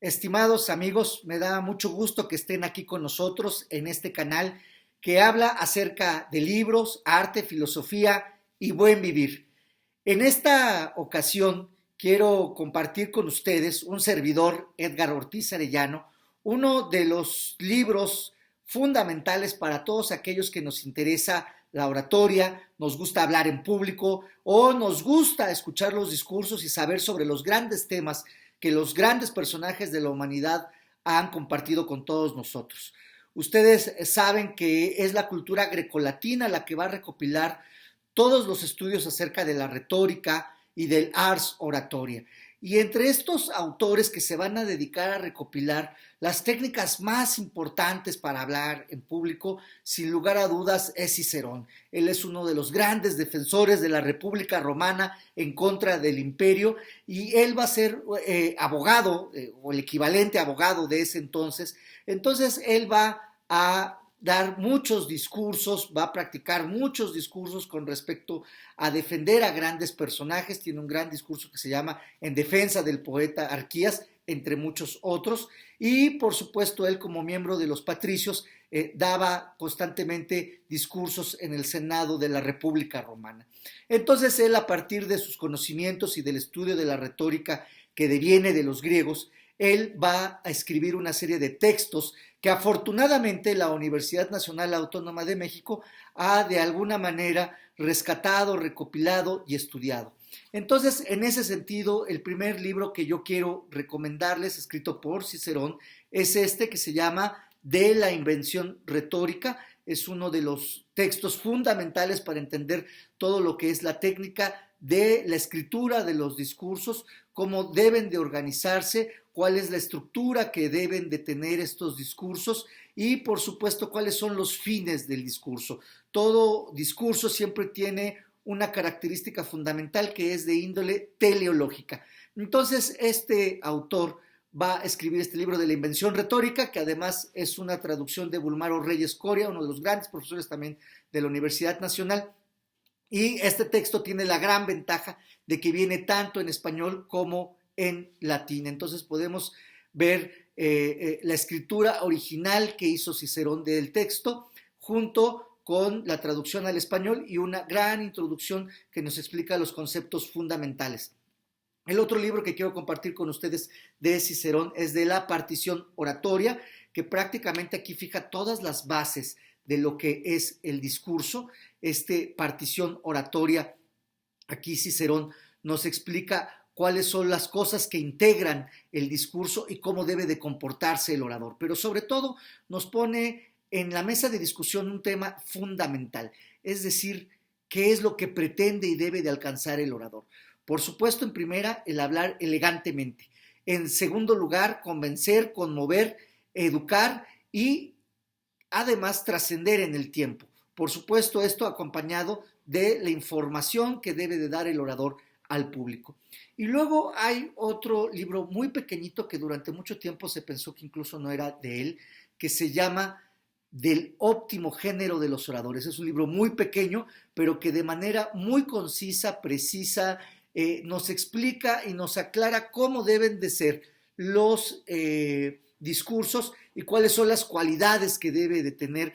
Estimados amigos, me da mucho gusto que estén aquí con nosotros en este canal que habla acerca de libros, arte, filosofía y buen vivir. En esta ocasión quiero compartir con ustedes un servidor, Edgar Ortiz Arellano, uno de los libros fundamentales para todos aquellos que nos interesa la oratoria, nos gusta hablar en público o nos gusta escuchar los discursos y saber sobre los grandes temas que los grandes personajes de la humanidad han compartido con todos nosotros. Ustedes saben que es la cultura grecolatina la que va a recopilar todos los estudios acerca de la retórica y del ars oratoria. Y entre estos autores que se van a dedicar a recopilar las técnicas más importantes para hablar en público, sin lugar a dudas, es Cicerón. Él es uno de los grandes defensores de la República Romana en contra del imperio y él va a ser abogado o el equivalente abogado de ese entonces. Entonces él va a dar muchos discursos, va a practicar muchos discursos con respecto a defender a grandes personajes. Tiene un gran discurso que se llama En defensa del poeta Arquías, entre muchos otros, y por supuesto él como miembro de los patricios daba constantemente discursos en el Senado de la República Romana. Entonces él, a partir de sus conocimientos y del estudio de la retórica que deviene de los griegos, él va a escribir una serie de textos que afortunadamente la Universidad Nacional Autónoma de México ha de alguna manera rescatado, recopilado y estudiado. Entonces, en ese sentido, el primer libro que yo quiero recomendarles, escrito por Cicerón, es este que se llama De la invención retórica. Es uno de los textos fundamentales para entender todo lo que es la técnica de la escritura de los discursos, cómo deben de organizarse, cuál es la estructura que deben de tener estos discursos y, por supuesto, cuáles son los fines del discurso. Todo discurso siempre tiene una característica fundamental que es de índole teleológica. Entonces, este autor va a escribir este libro de la invención retórica, que además es una traducción de Bulmaro Reyes Coria, uno de los grandes profesores también de la Universidad Nacional. Y este texto tiene la gran ventaja de que viene tanto en español como en latín. Entonces podemos ver la escritura original que hizo Cicerón del texto junto con la traducción al español y una gran introducción que nos explica los conceptos fundamentales. El otro libro que quiero compartir con ustedes de Cicerón es de la partición oratoria, que prácticamente aquí fija todas las bases de lo que es el discurso. Partición oratoria, aquí Cicerón nos explica cuáles son las cosas que integran el discurso y cómo debe de comportarse el orador. Pero sobre todo nos pone en la mesa de discusión un tema fundamental, es decir, qué es lo que pretende y debe de alcanzar el orador. Por supuesto, en primera, el hablar elegantemente. En segundo lugar, convencer, conmover, educar y además trascender en el tiempo. Por supuesto, esto acompañado de la información que debe de dar el orador al público. Y luego hay otro libro muy pequeñito que durante mucho tiempo se pensó que incluso no era de él, que se llama Del óptimo género de los oradores. Es un libro muy pequeño, pero que de manera muy concisa, precisa, nos explica y nos aclara cómo deben de ser los discursos y cuáles son las cualidades que debe de tener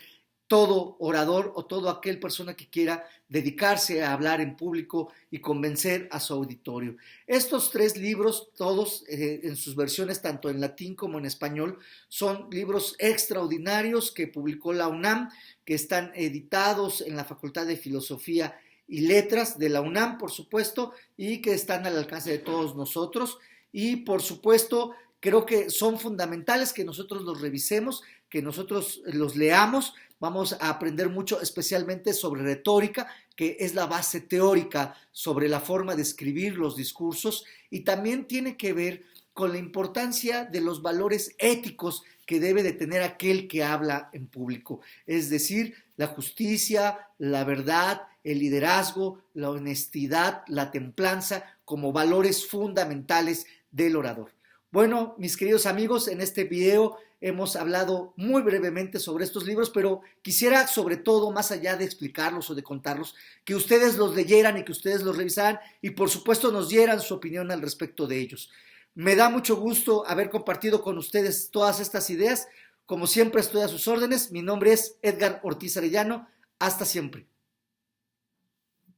todo orador o toda aquel persona que quiera dedicarse a hablar en público y convencer a su auditorio. Estos tres libros, todos en sus versiones, tanto en latín como en español, son libros extraordinarios que publicó la UNAM, que están editados en la Facultad de Filosofía y Letras de la UNAM, por supuesto, y que están al alcance de todos nosotros. Y, por supuesto, creo que son fundamentales que nosotros los revisemos, que nosotros los leamos. Vamos a aprender mucho, especialmente sobre retórica, que es la base teórica sobre la forma de escribir los discursos, y también tiene que ver con la importancia de los valores éticos que debe de tener aquel que habla en público, es decir, la justicia, la verdad, el liderazgo, la honestidad, la templanza, como valores fundamentales del orador. Bueno, mis queridos amigos, en este video hemos hablado muy brevemente sobre estos libros, pero quisiera, sobre todo, más allá de explicarlos o de contarlos, que ustedes los leyeran y que ustedes los revisaran y, por supuesto, nos dieran su opinión al respecto de ellos. Me da mucho gusto haber compartido con ustedes todas estas ideas. Como siempre estoy a sus órdenes. Mi nombre es Edgar Ortiz Arellano. Hasta siempre.